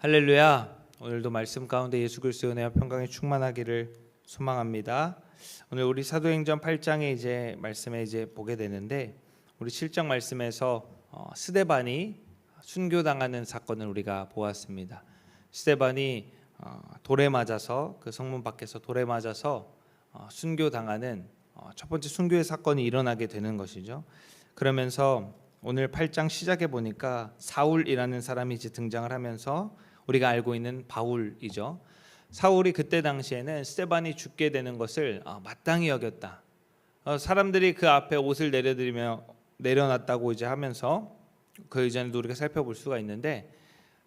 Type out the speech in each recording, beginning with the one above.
할렐루야. 오늘도 말씀 가운데 예수 그리스도의 은혜와 평강이 충만하기를 소망합니다. 오늘 우리 사도행전 8장에 이제 말씀에 보게 되는데, 우리 7장 말씀에서 스데반이 순교당하는 사건을 우리가 보았습니다. 스데반이 돌에 맞아서, 그 성문 밖에서 돌에 맞아서 순교당하는 첫 번째 순교의 사건이 일어나게 되는 것이죠. 그러면서 오늘 8장 시작해 보니까 사울이라는 사람이 이제 등장을 하면서 우리가 알고 있는 바울이죠. 사울이 그때 당시에는 스데반이 죽게 되는 것을 마땅히 여겼다. 사람들이 그 앞에 옷을 내려놨다고 이제 하면서 그 이전에도 우리가 살펴볼 수가 있는데,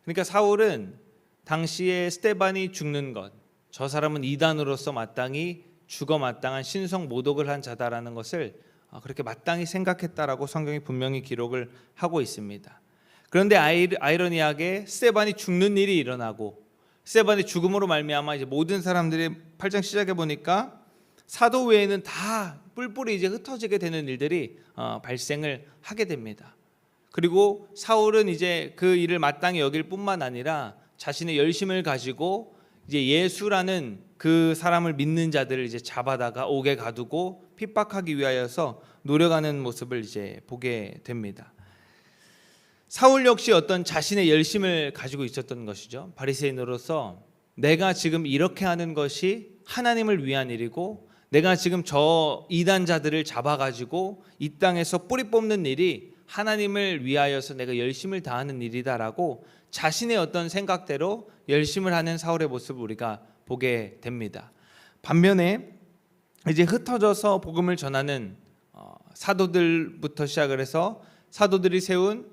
그러니까 사울은 당시에 스데반이 죽는 것, 저 사람은 이단으로서 마땅히 죽어 마땅한 신성 모독을 한 자다라는 것을 그렇게 마땅히 생각했다라고 성경이 분명히 기록을 하고 있습니다. 그런데 아이러니하게 스데반이 죽는 일이 일어나고, 스데반의 죽음으로 말미암아 이제 모든 사람들이 8장 시작해 보니까 사도 외에는 다 뿔뿔이 이제 흩어지게 되는 일들이 발생을 하게 됩니다. 그리고 사울은 이제 그 일을 마땅히 여길 뿐만 아니라 자신의 열심을 가지고 이제 예수라는 그 사람을 믿는 자들을 이제 잡아다가 옥에 가두고 핍박하기 위하여서 노력하는 모습을 이제 보게 됩니다. 사울 역시 어떤 자신의 열심을 가지고 있었던 것이죠. 바리새인으로서 내가 지금 이렇게 하는 것이 하나님을 위한 일이고, 내가 지금 저 이단자들을 잡아가지고 이 땅에서 뿌리 뽑는 일이 하나님을 위하여서 내가 열심을 다하는 일이다라고 자신의 어떤 생각대로 열심을 하는 사울의 모습을 우리가 보게 됩니다. 반면에 이제 흩어져서 복음을 전하는 사도들부터 시작을 해서 사도들이 세운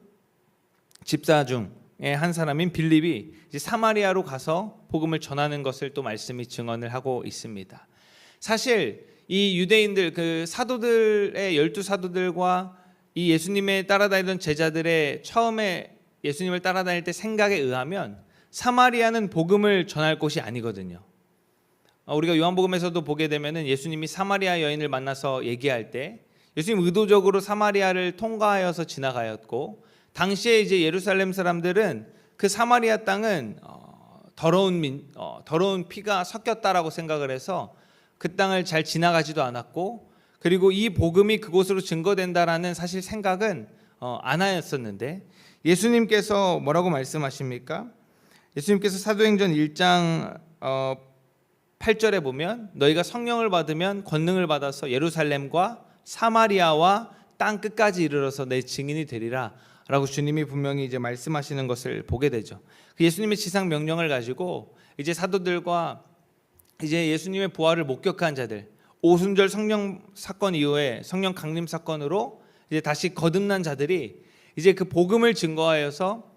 집사 중에 한 사람인 빌립이 이제 사마리아로 가서 복음을 전하는 것을 또 말씀이 증언을 하고 있습니다. 사실 이 유대인들, 그 사도들의 12사도들과 이 예수님의 따라다니던 제자들의 처음에 예수님을 따라다닐 때 생각에 의하면 사마리아는 복음을 전할 곳이 아니거든요. 우리가 요한복음에서도 보게 되면은 예수님이 사마리아 여인을 만나서 얘기할 때 예수님 의도적으로 사마리아를 통과하여서 지나가였고, 당시에 이제 예루살렘 사람들은 그 사마리아 땅은 더러운 피가 섞였다라고 생각을 해서 그 땅을 잘 지나가지도 않았고, 그리고 이 복음이 그곳으로 증거된다라는 사실 생각은 안 하였었는데, 예수님께서 뭐라고 말씀하십니까? 예수님께서 사도행전 1장 8절에 보면 너희가 성령을 받으면 권능을 받아서 예루살렘과 사마리아와 땅 끝까지 이르러서 내 증인이 되리라 라고 주님이 분명히 이제 말씀하시는 것을 보게 되죠. 그 예수님의 지상 명령을 가지고 이제 사도들과 이제 예수님의 부활을 목격한 자들, 오순절 성령 사건 이후에 성령 강림 사건으로 이제 다시 거듭난 자들이 이제 그 복음을 증거하여서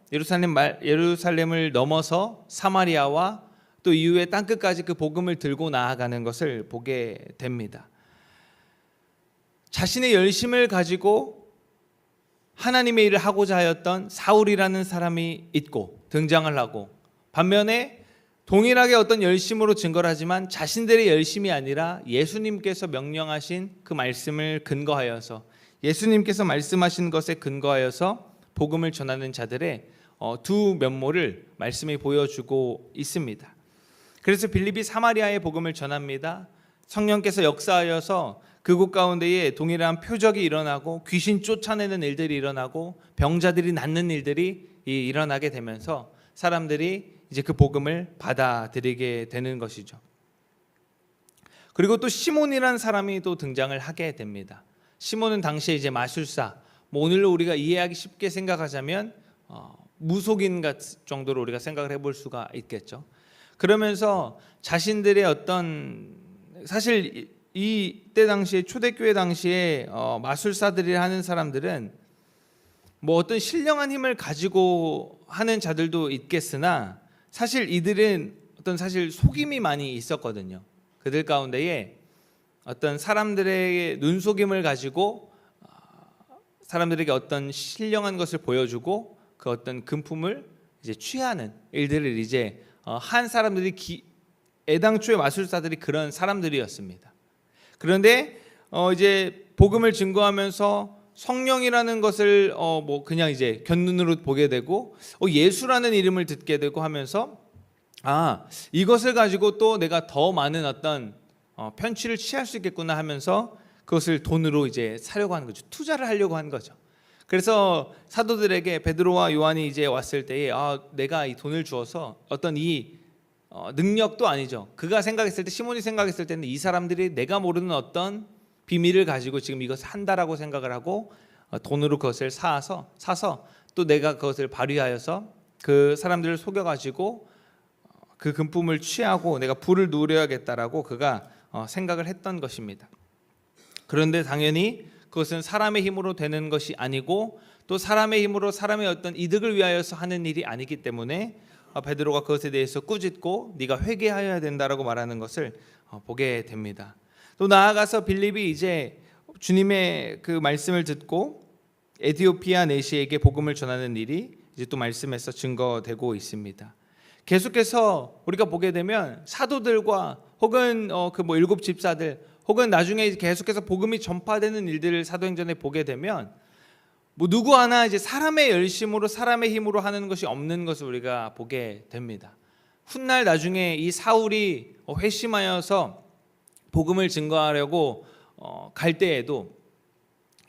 예루살렘을 넘어서 사마리아와 또 이후에 땅 끝까지 그 복음을 들고 나아가는 것을 보게 됩니다. 자신의 열심을 가지고 하나님의 일을 하고자 하였던 사울이라는 사람이 있고 등장을 하고, 반면에 동일하게 어떤 열심으로 증거를 하지만 자신들의 열심이 아니라 예수님께서 명령하신 그 말씀을 근거하여서, 예수님께서 말씀하신 것에 근거하여서 복음을 전하는 자들의 두 면모를 말씀이 보여주고 있습니다. 그래서 빌립이 사마리아의 복음을 전합니다. 성령께서 역사하여서 그곳 가운데에 동일한 표적이 일어나고 귀신 쫓아내는 일들이 일어나고 병자들이 낫는 일들이 일어나게 되면서 사람들이 이제 그 복음을 받아들이게 되는 것이죠. 그리고 또 시몬이라는 사람이 또 등장을 하게 됩니다. 시몬은 당시에 이제 마술사, 오늘로 우리가 이해하기 쉽게 생각하자면 무속인 정도로 우리가 생각을 해볼 수가 있겠죠. 그러면서 자신들의 어떤, 사실 이때 당시에 초대교회 당시에 마술사들이 하는 사람들은 뭐 어떤 신령한 힘을 가지고 하는 자들도 있겠으나 사실 이들은 어떤 사실 속임이 많이 있었거든요. 그들 가운데에 어떤 사람들의 눈속임을 가지고 사람들에게 어떤 신령한 것을 보여주고 그 어떤 금품을 이제 취하는 일들을 이제 한 사람들이 애당초의 마술사들이 그런 사람들이었습니다. 그런데 이제 복음을 증거하면서 성령이라는 것을 뭐 그냥 이제 곁눈으로 보게 되고 예수라는 이름을 듣게 되고 하면서 이것을 가지고 또 내가 더 많은 어떤 편취를 취할 수 있겠구나 하면서 그것을 돈으로 이제 사려고 하는 거죠. 투자를 하려고 하는 거죠. 그래서 사도들에게 베드로와 요한이 이제 왔을 때에 내가 이 돈을 주어서 어떤 이 능력도 아니죠. 그가 생각했을 때, 시몬이 생각했을 때는 이 사람들이 내가 모르는 어떤 비밀을 가지고 지금 이것을 한다라고 생각을 하고 돈으로 그것을 사서 또 내가 그것을 발휘하여서 그 사람들을 속여가지고 그 금품을 취하고 내가 부를 누려야겠다라고 그가 생각을 했던 것입니다. 그런데 당연히 그것은 사람의 힘으로 되는 것이 아니고 또 사람의 힘으로 사람의 어떤 이득을 위하여서 하는 일이 아니기 때문에 베드로가 그것에 대해서 꾸짖고 네가 회개하여야 된다라고 말하는 것을 보게 됩니다. 또 나아가서 빌립이 이제 주님의 그 말씀을 듣고 에티오피아 내시에게 복음을 전하는 일이 이제 또 말씀에서 증거되고 있습니다. 계속해서 우리가 보게 되면 사도들과 혹은 그 뭐 일곱 집사들 혹은 나중에 계속해서 복음이 전파되는 일들을 사도행전에 보게 되면 뭐 누구 하나 이제 사람의 열심으로 사람의 힘으로 하는 것이 없는 것을 우리가 보게 됩니다. 훗날 나중에 이 사울이 회심하여서 복음을 증거하려고 갈 때에도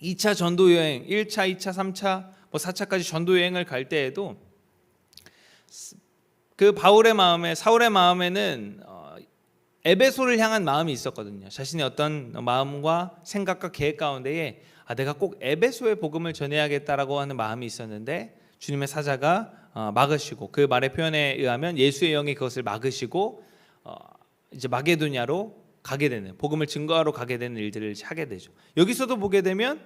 2차 전도 여행, 1차, 2차, 3차, 뭐 4차까지 전도 여행을 갈 때에도 그 사울의 마음에는 에베소를 향한 마음이 있었거든요. 자신의 어떤 마음과 생각과 계획 가운데에 내가 꼭 에베소의 복음을 전해야겠다라고 하는 마음이 있었는데 주님의 사자가 막으시고 그 말의 표현에 의하면 예수의 영이 그것을 막으시고 이제 마게도냐로 가게 되는, 복음을 증거하러 가게 되는 일들을 하게 되죠. 여기서도 보게 되면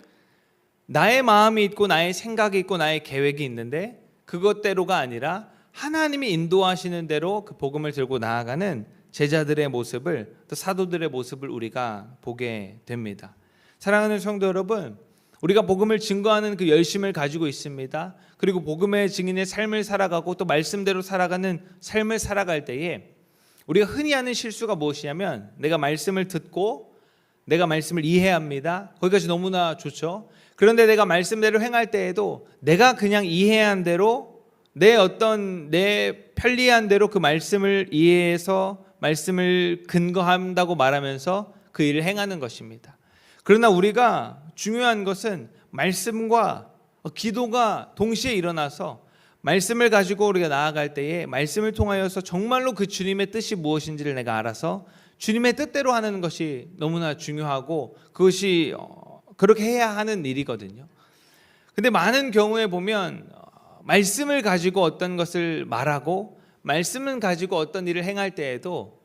나의 마음이 있고 나의 생각이 있고 나의 계획이 있는데 그것대로가 아니라 하나님이 인도하시는 대로 그 복음을 들고 나아가는 제자들의 모습을, 또 사도들의 모습을 우리가 보게 됩니다. 사랑하는 성도 여러분, 우리가 복음을 증거하는 그 열심을 가지고 있습니다. 그리고 복음의 증인의 삶을 살아가고 또 말씀대로 살아가는 삶을 살아갈 때에 우리가 흔히 하는 실수가 무엇이냐면 내가 말씀을 듣고 내가 말씀을 이해합니다. 거기까지 너무나 좋죠. 그런데 내가 말씀대로 행할 때에도 내가 그냥 이해한 대로 내 편리한 대로 그 말씀을 이해해서 말씀을 근거한다고 말하면서 그 일을 행하는 것입니다. 그러나 우리가 중요한 것은 말씀과 기도가 동시에 일어나서 말씀을 가지고 우리가 나아갈 때에 말씀을 통하여서 정말로 그 주님의 뜻이 무엇인지를 내가 알아서 주님의 뜻대로 하는 것이 너무나 중요하고 그것이 그렇게 해야 하는 일이거든요. 근데 많은 경우에 보면 말씀을 가지고 어떤 것을 말하고 말씀을 가지고 어떤 일을 행할 때에도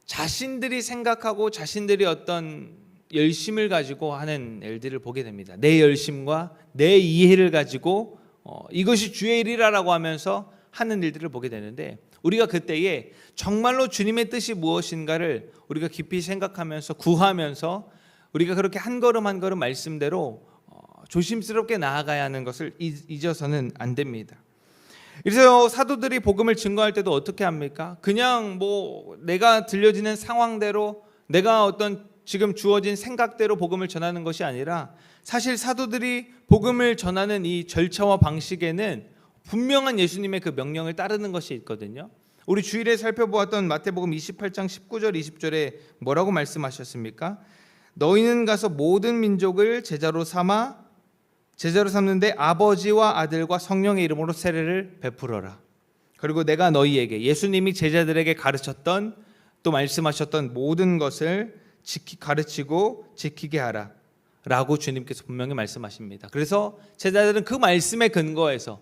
자신들이 생각하고 자신들이 어떤 열심을 가지고 하는 일들을 보게 됩니다. 내 열심과 내 이해를 가지고 이것이 주의 일이라고 하면서 하는 일들을 보게 되는데 우리가 그때에 정말로 주님의 뜻이 무엇인가를 우리가 깊이 생각하면서 구하면서 우리가 그렇게 한 걸음 한 걸음 말씀대로 조심스럽게 나아가야 하는 것을 잊어서는 안 됩니다. 그래서 사도들이 복음을 증거할 때도 어떻게 합니까? 그냥 뭐 내가 들려지는 상황대로 내가 어떤 지금 주어진 생각대로 복음을 전하는 것이 아니라 사실 사도들이 복음을 전하는 이 절차와 방식에는 분명한 예수님의 그 명령을 따르는 것이 있거든요. 우리 주일에 살펴보았던 마태복음 28장 19절 20절에 뭐라고 말씀하셨습니까? 너희는 가서 모든 민족을 제자로 삼는데 아버지와 아들과 성령의 이름으로 세례를 베풀어라. 그리고 내가 너희에게 예수님이 제자들에게 가르쳤던 또 말씀하셨던 모든 것을 가르치고 지키게 하라 라고 주님께서 분명히 말씀하십니다. 그래서 제자들은 그 말씀에 근거해서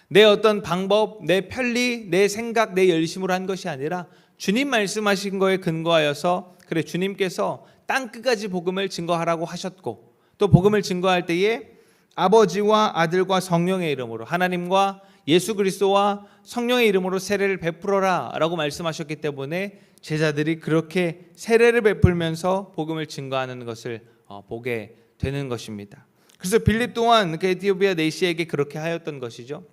내 어떤 방법, 내 편리, 내 생각, 내 열심으로 한 것이 아니라 주님 말씀하신 거에 근거하여서 그래 주님께서 땅끝까지 복음을 증거하라고 하셨고 또 복음을 증거할 때에 아버지와 아들과 성령의 이름으로 하나님과 예수 그리스도와 성령의 이름으로 세례를 베풀어라 라고 말씀하셨기 때문에 제자들이 그렇게 세례를 베풀면서 복음을 증거하는 것을 보게 되는 것입니다. 그래서 빌립 또한 그 에티오피아 내시에게 그렇게 하였던 것이죠.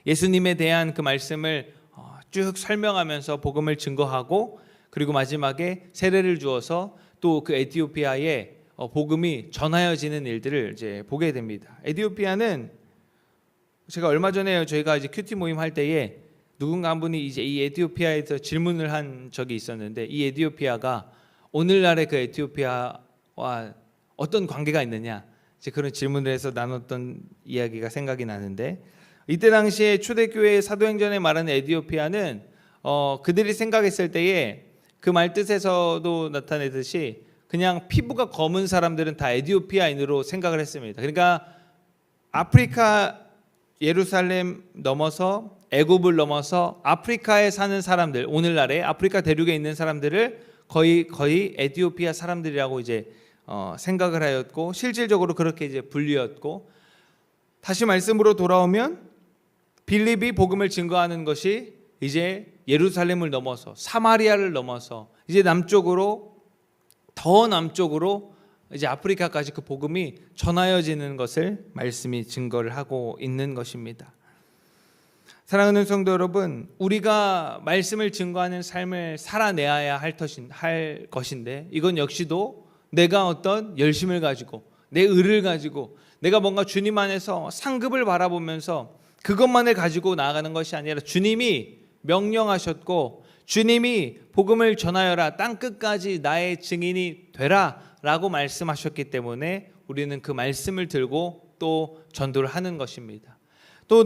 예수님에 대한 그 말씀을 쭉 설명하면서 복음을 증거하고 그리고 마지막에 세례를 주어서 또 그 에티오피아에 복음이 전하여지는 일들을 이제 보게 됩니다. 에티오피아는 제가 얼마 전에 저희가 이제 큐티 모임 할 때에 누군가 한 분이 이제 이 에티오피아에서 질문을 한 적이 있었는데, 이 에티오피아가 오늘날의 그 에티오피아와 어떤 관계가 있느냐, 이제 그런 질문을 해서 나눴던 이야기가 생각이 나는데, 이때 당시에 초대교회의 사도행전에 말하는 에티오피아는 그들이 생각했을 때에 그 말 뜻에서도 나타내듯이 그냥 피부가 검은 사람들은 다 에티오피아인으로 생각을 했습니다. 그러니까 아프리카 예루살렘 넘어서 애굽을 넘어서 아프리카에 사는 사람들, 오늘날의 아프리카 대륙에 있는 사람들을 거의 에티오피아 사람들이라고 이제 생각을 하였고, 실질적으로 그렇게 이제 분류였고, 다시 말씀으로 돌아오면 빌립이 복음을 증거하는 것이 이제 예루살렘을 넘어서 사마리아를 넘어서 이제 남쪽으로, 더 남쪽으로 이제 아프리카까지 그 복음이 전하여지는 것을 말씀이 증거를 하고 있는 것입니다. 사랑하는 성도 여러분, 우리가 말씀을 증거하는 삶을 살아내야 할 것인데, 이건 역시도 내가 어떤 열심을 가지고 내 의를 가지고 내가 뭔가 주님 안에서 상급을 바라보면서 그것만을 가지고 나아가는 것이 아니라, 주님이 명령하셨고 주님이 복음을 전하여라, 땅끝까지 나의 증인이 되라 라고 말씀하셨기 때문에 우리는 그 말씀을 들고 또 전도를 하는 것입니다. 또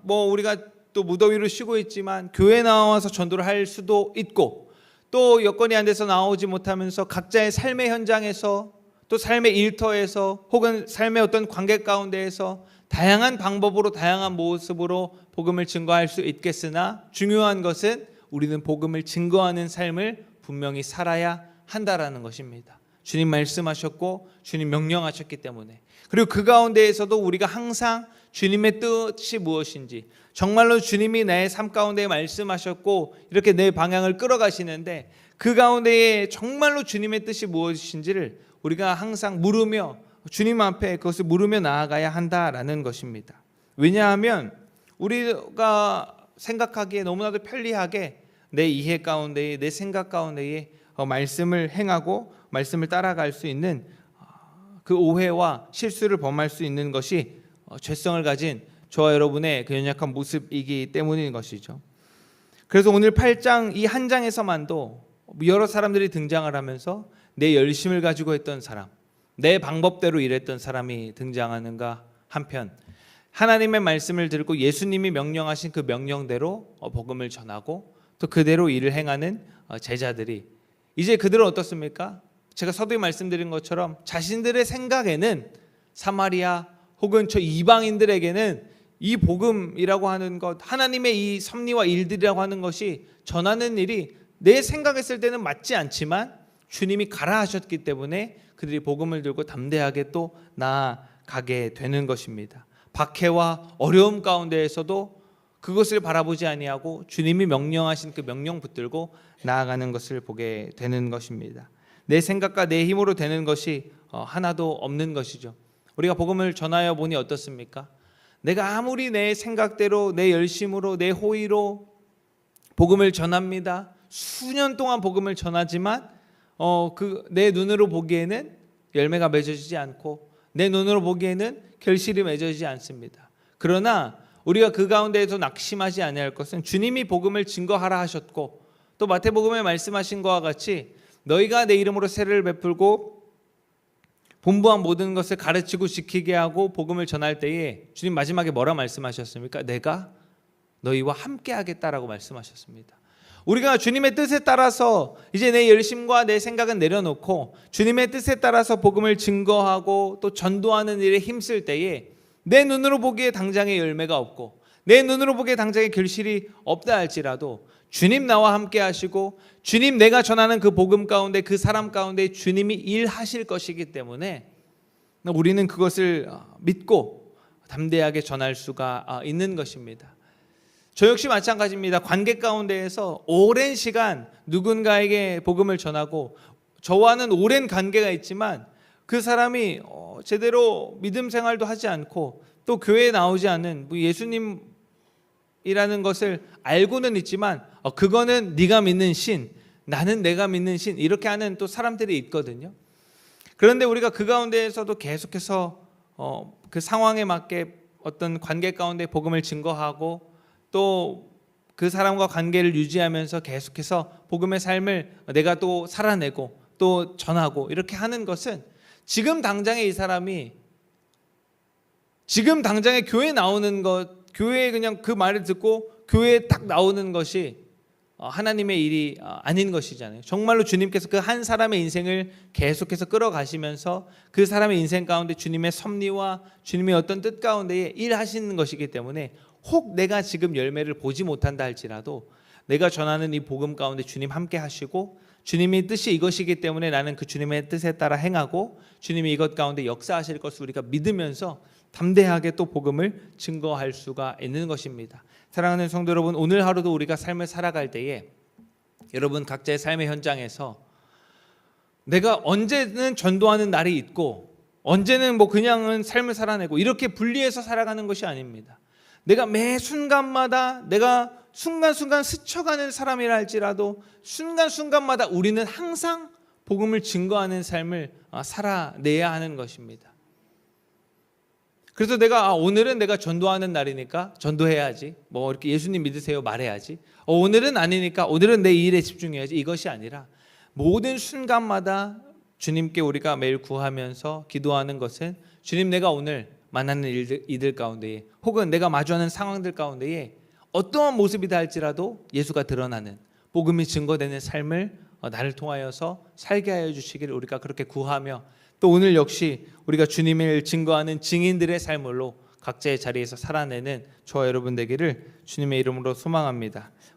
우리가 또 무더위로 쉬고 있지만 교회 나와서 전도를 할 수도 있고, 또 여건이 안 돼서 나오지 못하면서 각자의 삶의 현장에서, 또 삶의 일터에서, 혹은 삶의 어떤 관계 가운데에서 다양한 방법으로, 다양한 모습으로 복음을 증거할 수 있겠으나, 중요한 것은 우리는 복음을 증거하는 삶을 분명히 살아야 한다라는 것입니다. 주님 말씀하셨고 주님 명령하셨기 때문에, 그리고 그 가운데에서도 우리가 항상 주님의 뜻이 무엇인지, 정말로 주님이 내 삶 가운데 말씀하셨고 이렇게 내 방향을 끌어가시는데, 그 가운데에 정말로 주님의 뜻이 무엇인지를 우리가 항상 물으며, 주님 앞에 그것을 물으며 나아가야 한다라는 것입니다. 왜냐하면 우리가 생각하기에 너무나도 편리하게 내 이해 가운데에, 내 생각 가운데에 말씀을 행하고 말씀을 따라갈 수 있는 그 오해와 실수를 범할 수 있는 것이 죄성을 가진 저와 여러분의 그 연약한 모습이기 때문인 것이죠. 그래서 오늘 8장 이 한 장에서만도 여러 사람들이 등장을 하면서 내 열심을 가지고 했던 사람, 내 방법대로 일했던 사람이 등장하는가 한편, 하나님의 말씀을 듣고 예수님이 명령하신 그 명령대로 복음을 전하고 또 그대로 일을 행하는 제자들이, 이제 그들은 어떻습니까? 제가 서두에 말씀드린 것처럼 자신들의 생각에는 사마리아 혹은 저 이방인들에게는 이 복음이라고 하는 것, 하나님의 이 섭리와 일들이라고 하는 것이 전하는 일이 내 생각했을 때는 맞지 않지만 주님이 가라 하셨기 때문에 그들이 복음을 들고 담대하게 또 나아가게 되는 것입니다. 박해와 어려움 가운데에서도 그것을 바라보지 아니하고 주님이 명령하신 그 명령 붙들고 나아가는 것을 보게 되는 것입니다. 내 생각과 내 힘으로 되는 것이 하나도 없는 것이죠. 우리가 복음을 전하여 보니 어떻습니까? 내가 아무리 내 생각대로, 내 열심으로, 내 호의로 복음을 전합니다. 수년 동안 복음을 전하지만 내 눈으로 보기에는 열매가 맺어지지 않고, 내 눈으로 보기에는 결실이 맺어지지 않습니다. 그러나 우리가 그 가운데에서 낙심하지 아니할 것은, 주님이 복음을 증거하라 하셨고 또 마태복음에 말씀하신 것과 같이 너희가 내 이름으로 세례를 베풀고 본부한 모든 것을 가르치고 지키게 하고 복음을 전할 때에 주님 마지막에 뭐라 말씀하셨습니까? 내가 너희와 함께 하겠다라고 말씀하셨습니다. 우리가 주님의 뜻에 따라서 이제 내 열심과 내 생각은 내려놓고 주님의 뜻에 따라서 복음을 증거하고 또 전도하는 일에 힘쓸 때에 내 눈으로 보기에 당장의 열매가 없고 내 눈으로 보기에 당장의 결실이 없다 할지라도 주님 나와 함께 하시고 주님 내가 전하는 그 복음 가운데, 그 사람 가운데 주님이 일하실 것이기 때문에 우리는 그것을 믿고 담대하게 전할 수가 있는 것입니다. 저 역시 마찬가지입니다. 관계 가운데에서 오랜 시간 누군가에게 복음을 전하고 저와는 오랜 관계가 있지만 그 사람이 제대로 믿음 생활도 하지 않고 또 교회에 나오지 않는 예수님이라는 것을 알고는 있지만 그거는 네가 믿는 신, 나는 내가 믿는 신, 이렇게 하는 또 사람들이 있거든요. 그런데 우리가 그 가운데에서도 계속해서 그 상황에 맞게 어떤 관계 가운데 복음을 증거하고 또 그 사람과 관계를 유지하면서 계속해서 복음의 삶을 내가 또 살아내고 또 전하고 이렇게 하는 것은 지금 당장에 이 사람이 지금 당장에 교회 나오는 것, 교회에 그냥 그 말을 듣고 교회에 딱 나오는 것이 하나님의 일이 아닌 것이잖아요. 정말로 주님께서 그 한 사람의 인생을 계속해서 끌어가시면서 그 사람의 인생 가운데 주님의 섭리와 주님의 어떤 뜻 가운데에 일하시는 것이기 때문에 혹 내가 지금 열매를 보지 못한다 할지라도 내가 전하는 이 복음 가운데 주님 함께 하시고 주님의 뜻이 이것이기 때문에 나는 그 주님의 뜻에 따라 행하고 주님이 이것 가운데 역사하실 것을 우리가 믿으면서 담대하게 또 복음을 증거할 수가 있는 것입니다. 사랑하는 성도 여러분, 오늘 하루도 우리가 삶을 살아갈 때에 여러분 각자의 삶의 현장에서 내가 언제는 전도하는 날이 있고 언제는 뭐 그냥은 삶을 살아내고 이렇게 분리해서 살아가는 것이 아닙니다. 내가 매 순간마다 내가 순간순간 스쳐가는 사람이라 할지라도 순간순간마다 우리는 항상 복음을 증거하는 삶을 살아내야 하는 것입니다. 그래서 내가 오늘은 내가 전도하는 날이니까 전도해야지, 뭐 이렇게 예수님 믿으세요 말해야지, 오늘은 아니니까 오늘은 내 일에 집중해야지, 이것이 아니라 모든 순간마다 주님께 우리가 매일 구하면서 기도하는 것은 주님, 내가 오늘 만나는 이들 가운데에 혹은 내가 마주하는 상황들 가운데에 어떠한 모습이다 할지라도 예수가 드러나는 복음이 증거되는 삶을 나를 통하여서 살게 하여 주시기를 우리가 그렇게 구하며 또 오늘 역시 우리가 주님을 증거하는 증인들의 삶으로 각자의 자리에서 살아내는 저와 여러분 되기를 주님의 이름으로 소망합니다.